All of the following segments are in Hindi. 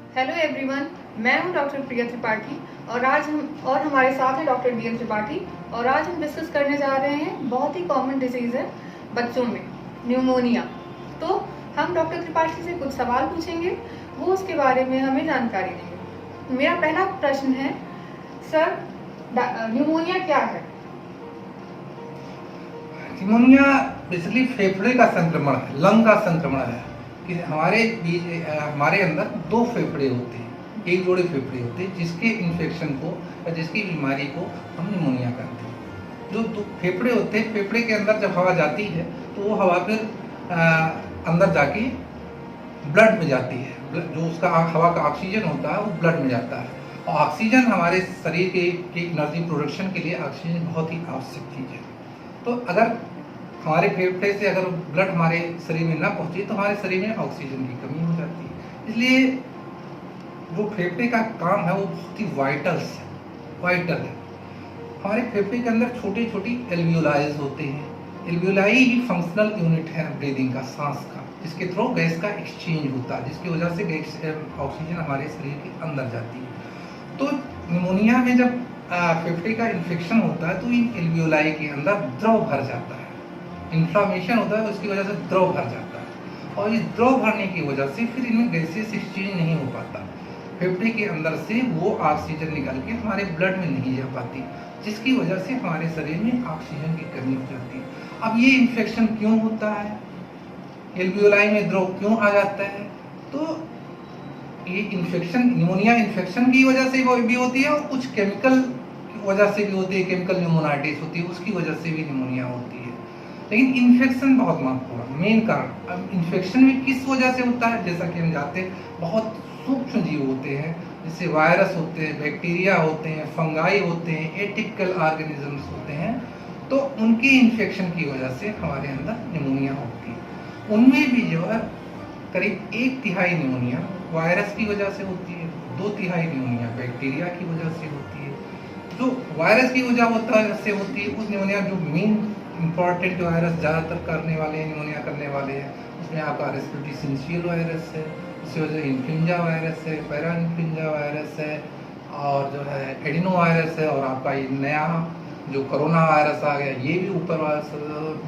हेलो एवरीवन, मैं हूं डॉक्टर प्रिया त्रिपाठी और हमारे साथ हैं डॉक्टर डी एम त्रिपाठी। और आज हम डिस्कस करने जा रहे हैं बहुत ही कॉमन डिजीज है बच्चों में, न्यूमोनिया। तो हम डॉक्टर त्रिपाठी से कुछ सवाल पूछेंगे, वो उसके बारे में हमें जानकारी देंगे। मेरा पहला प्रश्न है, सर न्यूमोनिया क्या है? न्यूमोनिया बेसिकली फेफड़े का संक्रमण है, लंग का संक्रमण है। कि हमारे अंदर दो फेफड़े होते हैं, एक जोड़े फेफड़े होते हैं, जिसके इन्फेक्शन को या जिसकी बीमारी को हम निमोनिया कहते हैं। जो दो फेफड़े होते हैं, फेफड़े के अंदर जब हवा जाती है तो वो हवा फिर अंदर जाके ब्लड में जाती है। जो उसका हवा का ऑक्सीजन होता है वो ब्लड में जाता है। और ऑक्सीजन हमारे शरीर के एनर्जी प्रोडक्शन के लिए ऑक्सीजन बहुत ही आवश्यक चीज़ है। तो अगर हमारे फेफड़े से अगर ब्लड हमारे शरीर में ना पहुंचे तो हमारे शरीर में ऑक्सीजन की कमी हो जाती है। इसलिए जो फेफड़े का काम है वो बहुत ही वाइटल है। हमारे फेफड़े के अंदर छोटी छोटी एल्वियोलाइज होते हैं। एल्वियोलाई ही फंक्शनल यूनिट है ब्रीदिंग का, सांस का, जिसके थ्रू गैस का एक्सचेंज होता है, जिसकी वजह से गैस ऑक्सीजन हमारे शरीर के अंदर जाती है। तो निमोनिया में जब फेफड़े का इन्फेक्शन होता है तो इन एल्वियोलाई के अंदर द्रव भर जाता है। इन्फ्लामेशन होता है, उसकी वजह से द्रव भर जाता है। और इस द्रव भरने की वजह से फिर इनमें गैसेस एक्सचेंज नहीं हो पाता। फेफड़े के अंदर से वो ऑक्सीजन निकल के हमारे ब्लड में नहीं जा पाती, जिसकी वजह से हमारे शरीर में ऑक्सीजन की कमी हो जाती है। अब ये इन्फेक्शन क्यों होता है, एल्वियोलाई में द्रव क्यों आ जाता है? तो ये इन्फेक्शन निमोनिया इन्फेक्शन की वजह से भी होती है और कुछ केमिकल की वजह से भी होती है, केमिकल न्यूमोनाइटिस होती है, उसकी वजह से भी निमोनिया होती है। लेकिन इन्फेक्शन बहुत महत्वपूर्ण मेन कारण। अब इन्फेक्शन भी किस वजह से होता है? जैसा कि हम जानते हैं, बहुत सूक्ष्म जीव होते हैं, जैसे वायरस होते हैं, बैक्टीरिया होते हैं, फंगाई होते हैं, एटिपिकल ऑर्गेनिजम्स होते हैं। तो उनकी इन्फेक्शन की वजह से हमारे अंदर निमोनिया होती है। उनमें भी जो है करीब 1/3 निमोनिया वायरस की वजह से होती है, 2/3 निमोनिया बैक्टीरिया की वजह से होती है। जो वायरस की वजह से होती है, उस निमोनिया जो मेन इंपॉर्टेंट वायरस ज़्यादातर करने वाले हैं, निमोनिया करने वाले हैं, उसमें आपका रेस्पिरेटरी सिंशियल वायरस है, उसकी वजह से इन्फ्लुएंजा वायरस है, पैरा इन्फ्लुएंजा वायरस है, और जो है एडिनो वायरस है, और आपका ये नया जो कोरोना वायरस आ गया, ये भी ऊपर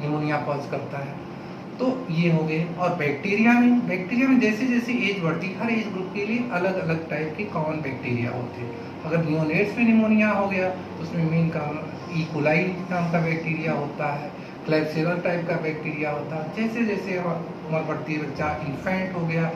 निमोनिया कॉज करता है। तो ये हो गए। और बैक्टीरिया में जैसे जैसे एज बढ़ती है, हर एज ग्रुप के लिए अलग अलग टाइप के कॉमन बैक्टीरिया होते हैं। अगर नियोनेट्स में निमोनिया हो गया तो उसमें मेन कारण इकोलाई नाम का बैक्टीरिया होता है, क्लेब्सिला टाइप का बैक्टीरिया होता है। जैसे जैसे उम्र बढ़ती है, बच्चा इन्फेंट हो गया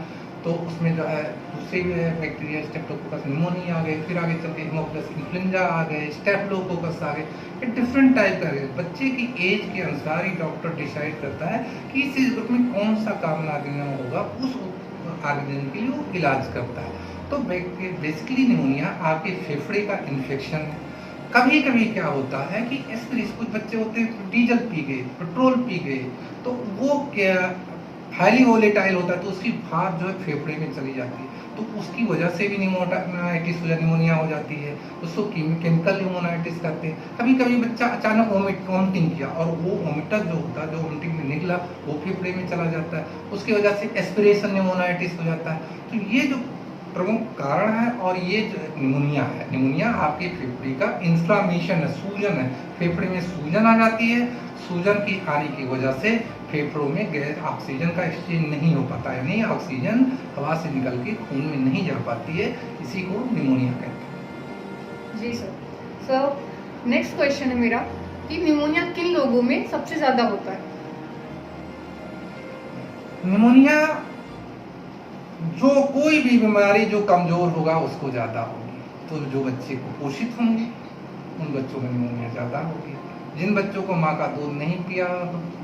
तो उसमें जो है दूसरे बैक्टीरिया स्टेप्टोकोकस निमोनिया आ गए, फिर आगे चल के हिमोफिलस इन्फ्लुएंजा आ गए, स्टेफिलोकोकस आ गए। ये डिफरेंट टाइप का है। बच्चे की एज के अनुसार ही डॉक्टर डिसाइड करता है कि इस एज ग्रुप में कौन सा कॉमन ऑर्गेनिज्म होगा, उस ऑर्गेनिज्म के लिए वो इलाज करता है। तो बेसिकली निमोनिया आपके फेफड़े का इन्फेक्शन है। कभी कभी क्या होता है कि कुछ बच्चे होते हैं डीजल पी गए, पेट्रोल पी गए, तो वो क्या हाईली वोलेटाइल होता है, तो उसकी भाप जो है फेफड़े में चली जाती है, तो उसकी वजह से भी निमोनाइटिस या निमोनिया हो जाती है। उसको केमिकल निमोनाइटिस कहते हैं। कभी कभी बच्चा अचानक वोमिटिंग किया और वो वोमिटर जो होता है, जो वोमिटिंग में निकला, वो फेफड़े में चला जाता है, उसकी वजह से एस्पिरेशन निमोनाइटिस हो जाता है। तो ये जो प्रमुख कारण है, और ये जो निमोनिया है, निमोनिया आपके फेफड़े का इन्फ्लामेशन है, सूजन है, फेफड़े में सूजन आ जाती है। सूजन की आने की वजह से फेफड़ों में गैस ऑक्सीजन का एक्सचेंज नहीं हो पाता, यानी ऑक्सीजन हवा से निकल के खून में नहीं जा पाती है, इसी को निमोनिया कहते हैं। जी सर, नेक्स्ट क्वेश्चन है मेरा कि निमोनिया किन लोगों में सबसे ज्यादा होता है? निमोनिया जो कोई भी बीमारी जो कमजोर होगा उसको ज्यादा होगी। तो जो बच्चे कुपोषित होंगे उन बच्चों में निमोनिया ज्यादा होगी। जिन बच्चों को माँ का दूध नहीं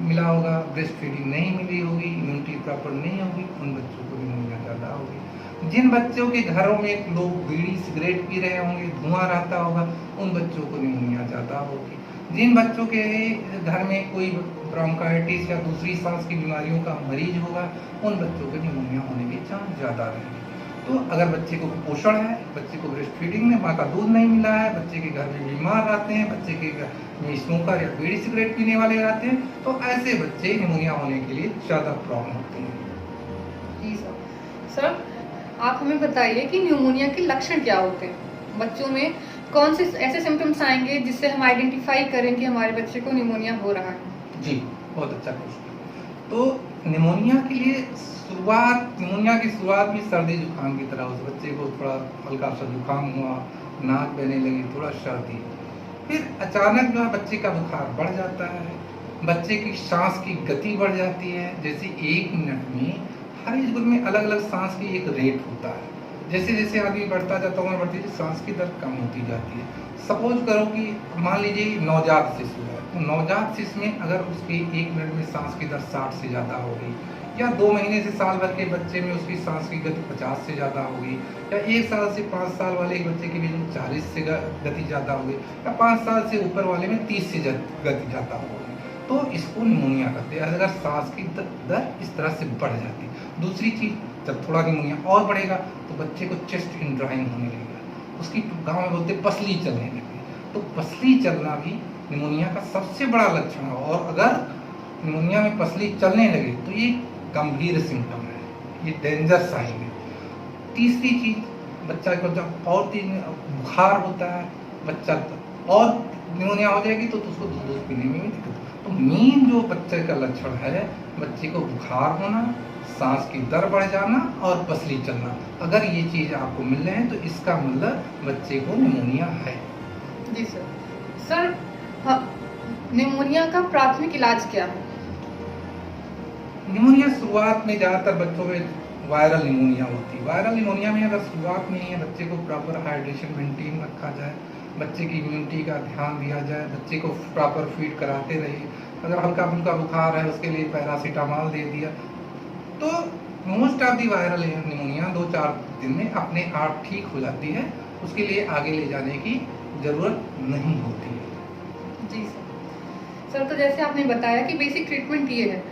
मिला होगा, ब्रेस्ट फीडिंग नहीं मिली होगी, इम्यूनिटी प्रॉपर नहीं होगी, उन बच्चों को निमोनिया ज़्यादा होगी। जिन बच्चों के घरों में लोग बीड़ी सिगरेट पी रहे होंगे, धुआं रहता होगा, उन बच्चों को निमोनिया ज़्यादा होगी। जिन बच्चों के घर में कोई ब्रोंकाइटिस या दूसरी सांस की बीमारियों का मरीज होगा, उन बच्चों को निमोनिया होने के चांस ज़्यादा रहेंगे। तो अगर बच्चे को कुपोषण है, बच्चे को ब्रेस्ट फीडिंग में माँ का दूध नहीं मिला है, बच्चे के घर में बीमार रहते हैं, बच्चे के घर में स्मोकर या बीड़ी सिगरेट पीने वाले रहते हैं, तो ऐसे बच्चे निमोनिया होने के लिए ज़्यादा प्रॉब्लम होती है। जी सर। आप हमें बताइए कि न्यूमोनिया के लक्षण क्या होते हैं? बच्चों में कौन से ऐसे सिम्टम्स आएंगे जिससे हम आइडेंटिफाई करें कि हमारे बच्चे को न्यूमोनिया हो रहा है? जी, बहुत अच्छा क्वेश्चन। तो निमोनिया के लिए निमोनिया की शुरुआत भी सर्दी जुकाम की तरह, उस बच्चे को थोड़ा हल्का सा जुकाम हुआ, नाक बहने लगी, थोड़ा सर्दी, फिर अचानक जो है बच्चे का बुखार बढ़ जाता है, बच्चे की सांस की गति बढ़ जाती है। जैसे 1 मिनट में हर एज ग्रुप में अलग अलग सांस की एक रेट होता है। जैसे जैसे आदमी बढ़ता जाता है, उम्र बढ़ती है, सांस की दर कम होती जाती है। सपोज करो कि मान लीजिए नवजात शिशु है, तो नवजात शिशु में अगर उसके 1 मिनट में सांस की दर 60 से ज़्यादा होगी, या 2 महीने से साल भर के बच्चे में उसकी सांस की गति 50 से ज़्यादा होगी, या 1 साल से 5 साल वाले एक बच्चे के बीच में 40 से गति ज़्यादा होगी, या 5 साल से ऊपर वाले में 30 से गति ज़्यादा होगी, तो इसको निमोनिया कहते हैं, अगर सांस की दर इस तरह से बढ़ जाती है। दूसरी चीज़, जब थोड़ा निमोनिया और बढ़ेगा तो बच्चे को चेस्ट इनड्राइंग होने लगेगा, उसकी गाँव में बोलते पसली चलने लगेगी। तो पसली चलना भी निमोनिया का सबसे बड़ा लक्षण है, और अगर निमोनिया में पसली चलने लगे तो ये गंभीर सिम्टम है, ये डेंजर साइन है। तीसरी चीज, बच्चा को जब और बुखार होता है, बच्चा और निमोनिया हो जाएगी तो उसको दूध पीने में भी दिक्कत। तो मेन जो बच्चे का लक्षण है, बच्चे को बुखार होना, सांस की दर बढ़ जाना और पसली चलना। अगर ये चीज आपको मिल रहे हैं तो इसका मतलब बच्चे को निमोनिया है। जी सर। सर, हाँ, निमोनिया का प्राथमिक इलाज क्या है? निमोनिया शुरुआत में ज़्यादातर बच्चों में वायरल निमोनिया होती है। वायरल निमोनिया में अगर शुरुआत में ही है, बच्चे को प्रॉपर हाइड्रेशन मेंटेन रखा जाए, बच्चे की इम्यूनिटी का ध्यान दिया जाए, बच्चे को प्रॉपर फीड कराते रहिए। अगर हल्का फुल्का बुखार है, उसके लिए पैरासीटामॉल दे दिया, तो most of the viral pneumonia 2-4 दिन में अपने आप ठीक हो जाती है, उसके लिए आगे ले जाने की ज़रूरत नहीं होती है। जी सर। तो जैसे आपने बताया कि बेसिक ट्रीटमेंट ये है,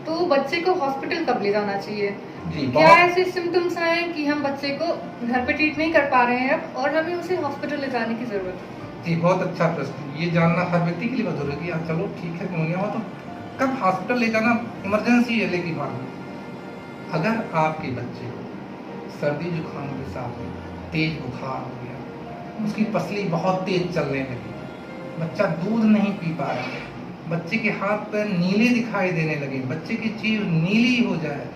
तो बच्चे को हॉस्पिटल कब ले जाना चाहिए? जी, क्या ऐसे सिम्टम्स आए कि हम बच्चे को घर पे ट्रीट नहीं कर पा रहे हैं अब और हमें उसे हॉस्पिटल ले जाने की जरूरत है? जी, बहुत अच्छा प्रश्न। ये जानना हर व्यक्ति के लिए बहुत जरूरी है कि चलो ठीक है निमोनिया हो तो कब हॉस्पिटल ले जाना इमरजेंसी है, लेकिन मालूम अगर आपके बच्चे को सर्दी जुकाम के साथ में तेज बुखार हो गया, उसकी पसली बहुत तेज चलने लगी, बच्चा दूध नहीं पी पा रहा है, बच्चे के हाथ पैर नीले दिखाई देने लगे, बच्चे की चीज नीली हो जाए,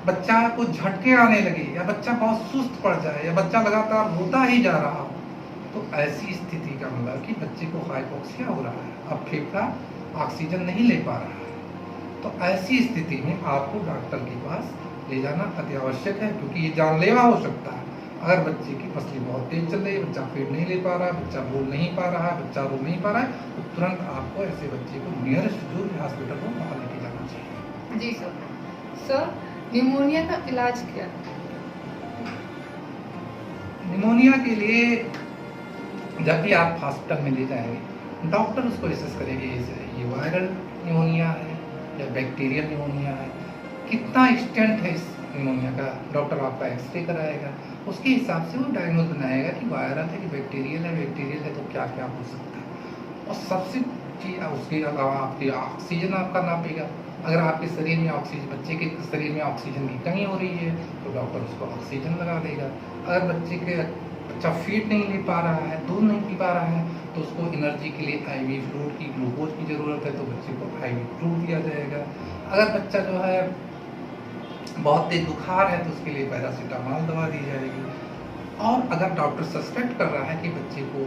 बच्चा को झटके आने लगे, या बच्चा बहुत सुस्त पड़ जाए, या बच्चा लगातार रोता ही जा रहा हो, तो ऐसी स्थिति का मतलब कि बच्चे को हाइपोक्सिया हो रहा है, अब फेफड़ा ऑक्सीजन नहीं ले पा रहा है। तो ऐसी स्थिति में आपको डॉक्टर के पास ले जाना अति आवश्यक है, क्योंकि ये जानलेवा हो सकता है। अगर बच्चे की पसली बहुत तेज चल रही है, बच्चा फीड नहीं ले पा रहा है, बच्चा बोल नहीं पा रहा है, बच्चा रो नहीं पा रहा है, तो तुरंत आपको ऐसे बच्चे को नियरेस्ट जो हॉस्पिटल को वहाँ लेके जाना चाहिए। जी सर। सर, निमोनिया का इलाज क्या है? निमोनिया के लिए जब भी आप हॉस्पिटल में ले जाएंगे, डॉक्टर उसको असेस करेंगे, ये वायरल निमोनिया है या बैक्टीरियल निमोनिया है, कितना एक्सटेंट है इस निमोनिया का, डॉक्टर आपका एक्सरे कराएगा, उसके हिसाब से वो डायग्नोज बनाएगा कि वायरल है कि बैक्टीरियल है तो क्या क्या हो सकता है। और सबसे चीज़, उसके अलावा आपकी ऑक्सीजन आपका नापेगा। अगर आपके शरीर में ऑक्सीजन, बच्चे के शरीर में ऑक्सीजन की कमी हो रही है तो डॉक्टर उसको ऑक्सीजन लगा देगा। अगर बच्चा फीड नहीं ले पा रहा है, दूध नहीं पी पा रहा है, तो उसको एनर्जी के लिए IV फ्लूइड की, ग्लूकोज की ज़रूरत है, तो बच्चे को IV फ्लूइड दिया जाएगा। अगर बच्चा जो है बहुत तेज बुखार है तो उसके लिए पैरासीटामॉल दवा दी जाएगी। और अगर डॉक्टर सस्पेक्ट कर रहा है कि बच्चे को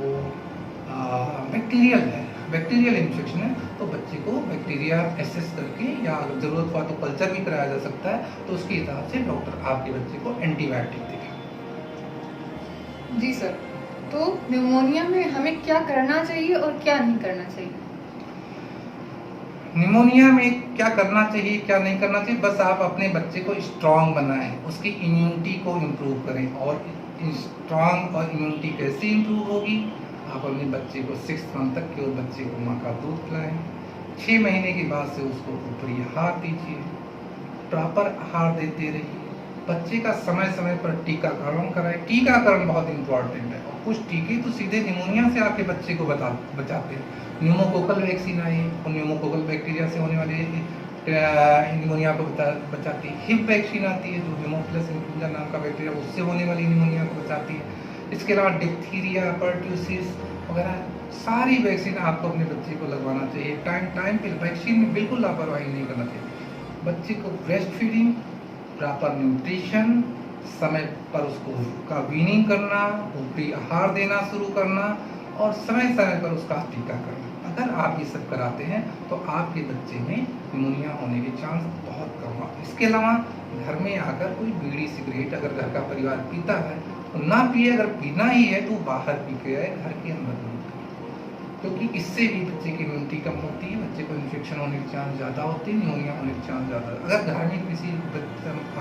बैक्टीरियल इन्फेक्शन है, तो बच्चे को बैक्टीरिया एसेस करके, या अगर ज़रूरत हुआ तो कल्चर भी कराया जा सकता है, तो उसके हिसाब से डॉक्टर आपके बच्चे को एंटीबायोटिक देगा। जी सर। तो निमोनिया में हमें क्या करना चाहिए और क्या नहीं करना चाहिए? निमोनिया में क्या करना चाहिए क्या नहीं करना चाहिए, बस आप अपने बच्चे को स्ट्रांग बनाएं, उसकी इम्यूनिटी को इम्प्रूव करें। और स्ट्रांग और इम्यूनिटी कैसे इम्प्रूव होगी, आप अपने बच्चे को 6 मंथ तक केवल बच्चे को माँ का दूध पिलाएं, 6 महीने के बाद से उसको ऊपरी आहार दीजिए, प्रॉपर आहार देते रहिए, बच्चे का समय समय पर टीकाकरण कराएं। टीकाकरण बहुत इंपॉर्टेंट है, और कुछ टीके तो सीधे निमोनिया से आपके बच्चे को बचाते हैं। न्यूमोकोकल वैक्सीन आई है, और न्यूमोकोकल बैक्टीरिया से होने वाली निमोनिया को बचाती है। हिप वैक्सीन आती है जो हेमोफिलस इन्फ्लुएंजा नाम का बैक्टीरिया, उससे होने वाली निमोनिया को बचाती है। इसके अलावा डिप्थीरिया, पर्ट्यूसिस वगैरह सारी वैक्सीन आपको अपने बच्चे को लगवाना चाहिए। टाइम पे वैक्सीन में बिल्कुल लापरवाही नहीं करना चाहिए। बच्चे को ब्रेस्ट फीडिंग, प्रॉपर न्यूट्रिशन, समय पर उसका वीनिंग करना, ऊपरी आहार देना शुरू करना और समय समय पर उसका टीका करना। अगर आप ये सब कराते हैं तो आपके बच्चे में निमोनिया होने के चांस बहुत कम है। इसके अलावा घर में आकर कोई बीड़ी सिगरेट अगर घर का परिवार पीता है तो ना पिए, अगर पीना ही है तो बाहर पी के आए, घर के अंदर नहीं पिए, क्योंकि इससे भी बच्चे की इम्यूनिटी कम होती है, बच्चे को इन्फेक्शन होने के चांस ज़्यादा होते हैं, निमोनिया होने के चांस ज़्यादा। अगर घर में किसी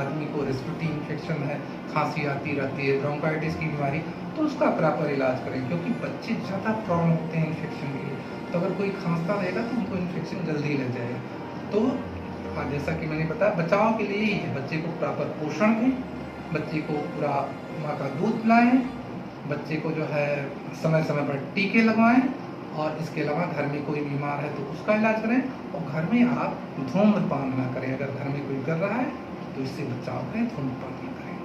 आदमी को रेस्पिरेटरी इन्फेक्शन है, खांसी आती रहती है, ब्रोंकाइटिस की बीमारी, तो उसका प्रॉपर इलाज करें, क्योंकि बच्चे ज़्यादा प्रॉब्लम होते हैं इन्फेक्शन के लिए। तो अगर कोई खांसता रहेगा तो उनको इन्फेक्शन जल्दी लग जाएगा। तो जैसा कि मैंने बताया, बचाव के लिए ही है, बच्चे को प्रॉपर पोषण दें, बच्चे को पूरा माँ का दूध पिलाएं, बच्चे को जो है समय समय पर टीके लगवाएं, और इसके अलावा घर में कोई बीमार है तो उसका इलाज करें। और घर में आप धूम्रपान ना करें, अगर घर में कोई कर रहा है तो इससे बचाव करें, धूम्रपान नहीं करें।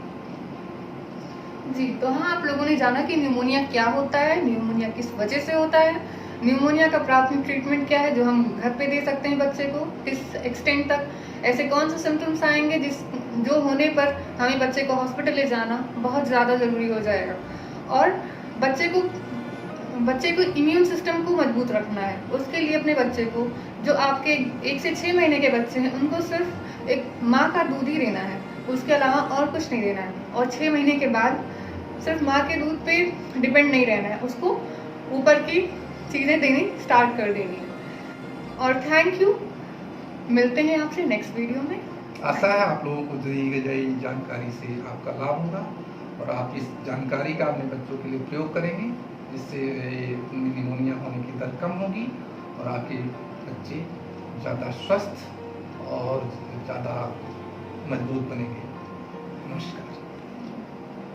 जी, तो हाँ, आप लोगों ने जाना कि न्यूमोनिया क्या होता है, न्यूमोनिया किस वजह से होता है, न्यूमोनिया का प्राथमिक ट्रीटमेंट क्या है जो हम घर पे दे सकते हैं बच्चे को, किस एक्सटेंट तक, ऐसे कौन से सिम्टम्स आएंगे जो होने पर हमें बच्चे को हॉस्पिटल ले जाना बहुत ज़्यादा ज़रूरी हो जाएगा। और बच्चे को इम्यून सिस्टम को मजबूत रखना है। उसके लिए अपने बच्चे को, जो आपके 1 से 6 महीने के बच्चे हैं, उनको सिर्फ एक माँ का दूध ही देना है, उसके अलावा और कुछ नहीं देना है। और 6 महीने के बाद सिर्फ माँ के दूध पे डिपेंड नहीं रहना है, उसको ऊपर की चीज़ें देनी स्टार्ट कर देनी है। और थैंक यू, मिलते हैं आपसे नेक्स्ट वीडियो में। आशा है आप लोगों को दी गई जानकारी से आपका लाभ होगा और आप इस जानकारी का अपने बच्चों के लिए प्रयोग करेंगे, जिससे निमोनिया होने की दर कम होगी और आपके बच्चे ज़्यादा स्वस्थ और ज़्यादा मजबूत बनेंगे। नमस्कार।